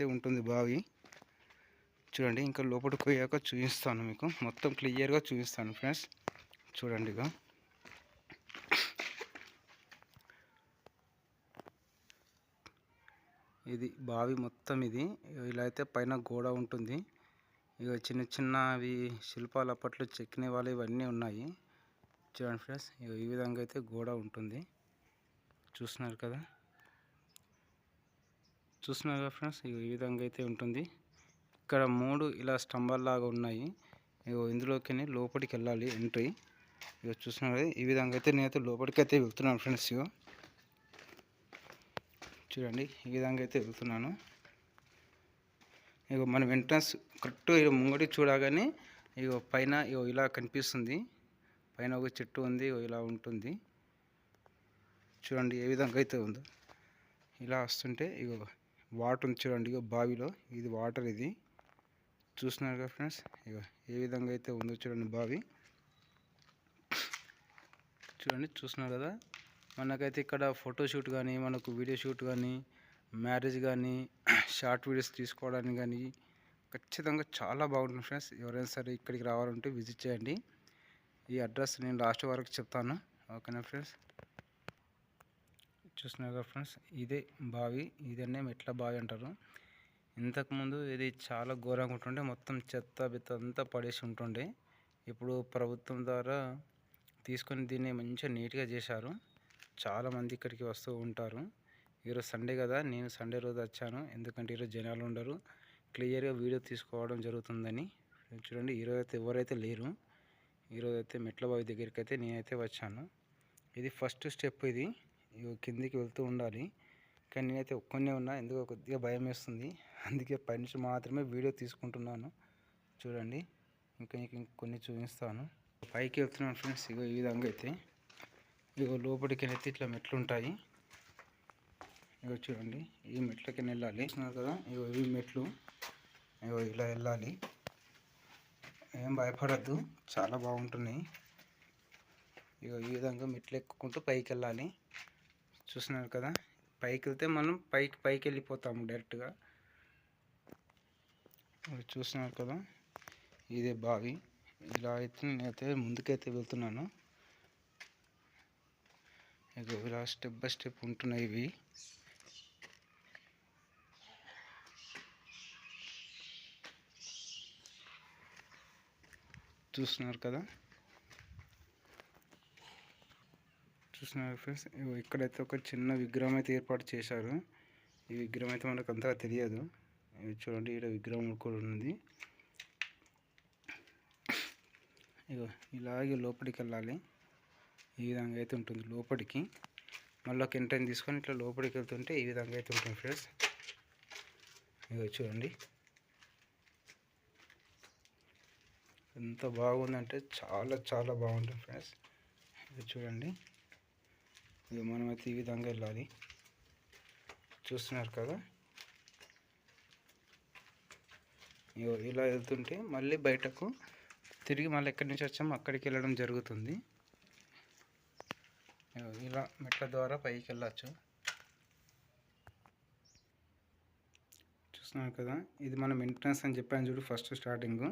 అయితే ఉంటుంది బావి. చూడండి, ఇంకా లోపలికి పోయాక చూపిస్తాను మీకు, మొత్తం క్లియర్గా చూపిస్తాను ఫ్రెండ్స్. చూడండి, ఇక ఇది బావి మొత్తం. ఇది ఇలా అయితే పైన గోడ ఉంటుంది. ఇక చిన్న చిన్న అవి శిల్పాలు అప్పట్లో చెక్కిన వాళ్ళు ఇవన్నీ ఉన్నాయి. చూడండి ఫ్రెండ్స్, ఇక ఈ విధంగా అయితే గోడ ఉంటుంది. చూస్తున్నారు కదా ఫ్రెండ్స్, ఇక ఈ విధంగా అయితే ఉంటుంది. ఇక్కడ 3 ఇలా స్తంభాల్లాగా ఉన్నాయి. ఇక ఇందులోకి లోపలికి వెళ్ళాలి ఎంట్రీ. ఇక చూస్తున్నారు కదా, ఈ విధంగా అయితే నేనైతే లోపలికి అయితే వెళ్తున్నాను ఫ్రెండ్స్. ఇక చూడండి, ఈ విధంగా అయితే వెళ్తున్నాను. ఇక మనం ఎంట్రన్స్ కరెక్ట్ ఇక ముంగడి చూడగానే ఇక పైన ఇక ఇలా కనిపిస్తుంది. పైన ఒక చెట్టు ఉంది, ఇలా ఉంటుంది. చూడండి ఏ విధంగా అయితే ఉందో. ఇలా వస్తుంటే ఇక వాటర్ ఉంది చూడండి, ఇక బావిలో ఇది వాటర్. ఇది చూస్తున్నారు కదా ఫ్రెండ్స్, ఇక ఏ విధంగా అయితే ఉందో చూడండి బావి. చూడండి, చూస్తున్నారు కదా. మనకైతే ఇక్కడ ఫోటోషూట్ కానీ, మనకు వీడియో షూట్ కానీ, మ్యారేజ్ కానీ, షార్ట్ వీడియోస్ తీసుకోవడానికి కానీ ఖచ్చితంగా చాలా బాగుంటుంది ఫ్రెండ్స్. ఎవరైనా సరే ఇక్కడికి రావాలంటే విజిట్ చేయండి. ఈ అడ్రస్ నేను లాస్ట్ వరకు చెప్తాను, ఓకేనా ఫ్రెండ్స్. చూస్తున్నారు కదా ఫ్రెండ్స్, ఇదే బావి. ఇదన్నే మెట్ల బావి అంటారు. ఇంతకుముందు ఇది చాలా ఘోరంగా ఉంటుండే, మొత్తం చెత్త బిత్త అంతా పడేసి ఉంటుండే. ఇప్పుడు ప్రభుత్వం ద్వారా తీసుకొని దీన్ని మంచిగా నీట్గా చేశారు. చాలామంది ఇక్కడికి వస్తూ ఉంటారు. ఈరోజు సండే కదా, నేను సండే రోజు వచ్చాను, ఎందుకంటే ఈరోజు జనాలు ఉండరు, క్లియర్గా వీడియో తీసుకోవడం జరుగుతుందని. చూడండి, ఈరోజు అయితే ఎవరైతే లేరు. ఈరోజు అయితే మెట్ల బావి దగ్గరికి అయితే నేనైతే వచ్చాను. ఇది ఫస్ట్ స్టెప్. ఇది కిందికి వెళ్తూ ఉండాలి, కానీ నేనైతే ఒక్కనే ఉన్నా, ఎందుకో కొద్దిగా భయం వేస్తుంది. అందుకే పైనుంచి మాత్రమే వీడియో తీసుకుంటున్నాను. చూడండి, ఇంకా కొన్ని చూపిస్తాను. పైకి వెళ్తున్నాను ఫ్రెండ్స్. ఇగో ఈ విధంగా అయితే ఇగో లోపలికి అయితే ఇట్లా మెట్లు ఉంటాయి. ఇగో చూడండి, ఈ మెట్లకి వెళ్ళాలి. చూస్తున్నారు కదా, ఇగో ఈ మెట్లు. ఇగో ఇలా వెళ్ళాలి, ఏం భయపడద్దు, చాలా బాగుంటున్నాయి. ఇగో ఈ విధంగా మెట్లు ఎక్కుకుంటూ పైకి వెళ్ళాలి. చూస్తున్నారు కదా, పైకి వెళ్తే మనం పైకి వెళ్ళిపోతాము డైరెక్ట్గా. చూస్తున్నారు కదా, ఇదే బావి. ఇలా అయితే నేనైతే ముందుకైతే వెళ్తున్నాను. ఇక ఇలా స్టెప్ బై స్టెప్ ఉంటున్నాయి ఇవి. చూస్తున్నారు కదా, చూస్తున్నారు ఫ్రెండ్స్. ఇక్కడైతే ఒక చిన్న విగ్రహం అయితే ఏర్పాటు చేశారు. ఈ విగ్రహం అయితే మనకు అంతగా తెలియదు. చూడండి, ఇక్కడ విగ్రహం కూడా ఉంది. ఇగో ఇలాగే లోపలికి వెళ్ళాలి. ఈ విధంగా అయితే ఉంటుంది లోపలికి. మళ్ళీ ఒక ఎంట్రెన్స్ తీసుకొని ఇట్లా లోపలికి వెళ్తుంటే ఈ విధంగా అయితే ఉంటుంది ఫ్రెండ్స్. ఇగో చూడండి, ఎంత బాగుందంటే చాలా చాలా బాగుంటుంది ఫ్రెండ్స్. ఇది చూడండి, ఇక మనమైతే ఈ విధంగా వెళ్ళాలి. చూస్తున్నారు కదా, ఇగో ఇలా వెళ్తుంటే మళ్ళీ బయటకు తిరిగి మళ్ళీ ఎక్కడి నుంచి వచ్చామో అక్కడికి వెళ్ళడం జరుగుతుంది. ఇలా మెట్ల ద్వారా పైకి వెళ్ళచ్చు. చూస్తున్నారు కదా, ఇది మనం ఎంట్రన్స్ అని చెప్పాను చూడు, ఫస్ట్ స్టార్టింగ్.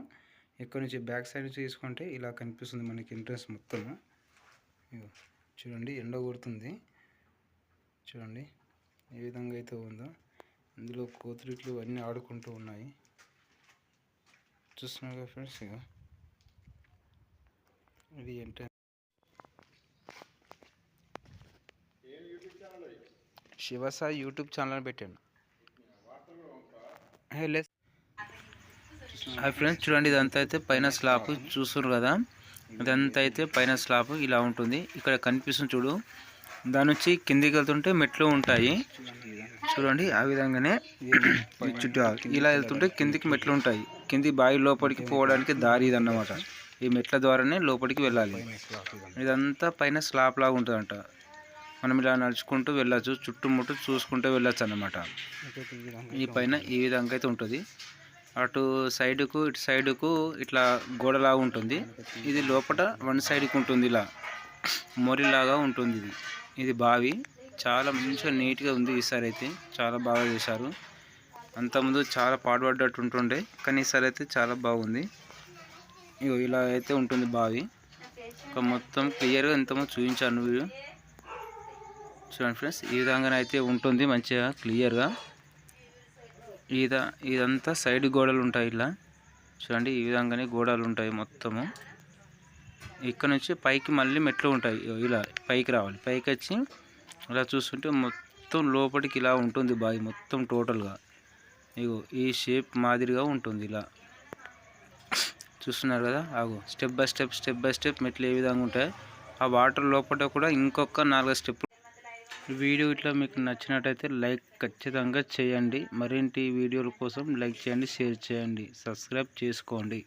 ఇక్కడ నుంచి బ్యాక్ సైడ్ నుంచి తీసుకుంటే ఇలా కనిపిస్తుంది మనకి ఎంట్రన్స్ మొత్తం. చూడండి, ఎండ కొడుతుంది. చూడండి ఏ విధంగా అయితే ఉందో. ఇందులో కోతురిట్లు అన్నీ ఆడుకుంటూ ఉన్నాయి. చూస్తున్నారు కదా ఫ్రెండ్స్, ఇక ఇది ఎంట్రన్స్. శివసాయి యూట్యూబ్ ఛానల్ పెట్టాను. హాయ్ ఫ్రెండ్స్, చూడండి, ఇదంతా అయితే పైన స్లాబ్ చూస్తున్నారు కదా. ఇదంతా అయితే పైన స్లాబ్ ఇలా ఉంటుంది. ఇక్కడ కనిపిస్తుంది చూడు, దాని నుంచి కిందికి వెళ్తుంటే మెట్లు ఉంటాయి. చూడండి, ఆ విధంగానే చుట్టూ ఇలా వెళ్తుంటే కిందికి మెట్లు ఉంటాయి. కింది బావి లోపలికి పోవడానికి దారి ఇదన్నమాట. ఈ మెట్ల ద్వారానే లోపలికి వెళ్ళాలి. ఇదంతా పైన స్లాబ్ లాగా ఉంటుందంట. మనం ఇలా నడుచుకుంటూ వెళ్ళచ్చు, చుట్టుముట్టు చూసుకుంటూ వెళ్ళచ్చు అన్నమాట. ఈ పైన ఈ విధంగా అయితే ఉంటుంది. అటు సైడుకు ఇటు సైడుకు ఇట్లా గోడలాగా ఉంటుంది. ఇది లోపల వన్ సైడ్కి ఉంటుంది, ఇలా మొరిలాగా ఉంటుంది. ఇది బావి చాలా మంచిగా నీట్గా ఉంది. ఈసారి అయితే చాలా బాగా చేశారు. అంతకుముందు చాలా పాడుపడ్డట్టు ఉంటుండే, కానీ ఈసారి అయితే చాలా బాగుంది. ఇగో ఇలా అయితే ఉంటుంది బావి. ఒక మొత్తం క్లియర్గా ఎంతమంది చూపించాను వీడియో చూడండి ఫ్రెండ్స్. ఈ విధంగానే అయితే ఉంటుంది మంచిగా క్లియర్గా. ఇదంతా సైడ్ గోడలు ఉంటాయి ఇలా చూడండి. ఈ విధంగానే గోడలు ఉంటాయి మొత్తము. ఇక్కడ నుంచి పైకి మళ్ళీ మెట్లు ఉంటాయి. ఇలా పైకి రావాలి. పైకి వచ్చి ఇలా చూస్తుంటే మొత్తం లోపలికి ఇలా ఉంటుంది బావి మొత్తం టోటల్గా. ఇగో ఈ షేప్ మాదిరిగా ఉంటుంది ఇలా చూస్తున్నారు కదా. స్టెప్ బై స్టెప్ మెట్లు ఏ విధంగా ఉంటాయి. ఆ వాటర్ లోపల కూడా ఇంకొక 4 స్టెప్పులు. వీడియో ఇట్లా మీకు నచ్చినట్టయితే లైక్ ఖచ్చితంగా చేయండి. మరింటి వీడియోల కోసం లైక్ చేయండి, షేర్ చేయండి, సబ్స్క్రైబ్ చేసుకోండి.